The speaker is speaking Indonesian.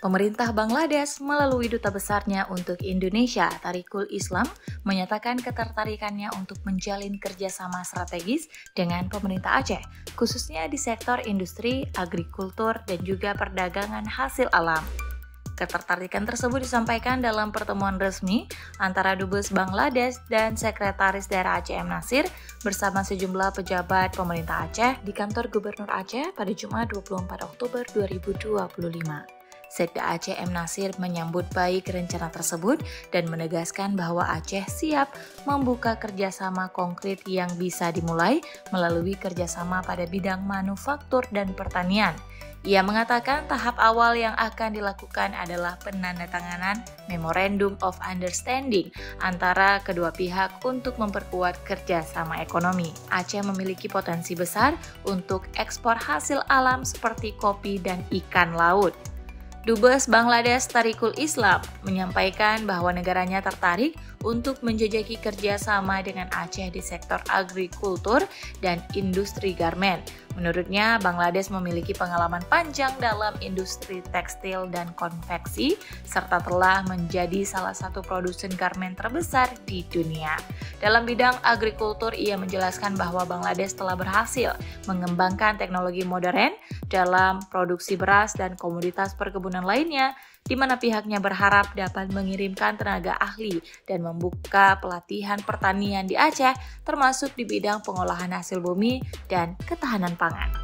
Pemerintah Bangladesh melalui duta besarnya untuk Indonesia, Tariqul Islam, menyatakan ketertarikannya untuk menjalin kerjasama strategis dengan pemerintah Aceh, khususnya di sektor industri, agrikultur, dan juga perdagangan hasil alam. Ketertarikan tersebut disampaikan dalam pertemuan resmi antara Dubes Bangladesh dan Sekretaris Daerah Aceh M. Nasir bersama sejumlah pejabat pemerintah Aceh di kantor Gubernur Aceh pada Jumat 24 Oktober 2025. Sekda Aceh M. Nasir menyambut baik rencana tersebut dan menegaskan bahwa Aceh siap membuka kerjasama konkret yang bisa dimulai melalui kerjasama pada bidang manufaktur dan pertanian. Ia mengatakan tahap awal yang akan dilakukan adalah penandatanganan Memorandum of Understanding antara kedua pihak untuk memperkuat kerjasama ekonomi. Aceh memiliki potensi besar untuk ekspor hasil alam seperti kopi dan ikan laut. Dubes Bangladesh Tariqul Islam menyampaikan bahwa negaranya tertarik untuk menjajaki kerjasama dengan Aceh di sektor agrikultur dan industri garmen. Menurutnya, Bangladesh memiliki pengalaman panjang dalam industri tekstil dan konveksi, serta telah menjadi salah satu produsen garmen terbesar di dunia. Dalam bidang agrikultur, ia menjelaskan bahwa Bangladesh telah berhasil mengembangkan teknologi modern dalam produksi beras dan komoditas perkebunan lainnya, di mana pihaknya berharap dapat mengirimkan tenaga ahli dan membuka pelatihan pertanian di Aceh, termasuk di bidang pengolahan hasil bumi dan ketahanan pangan.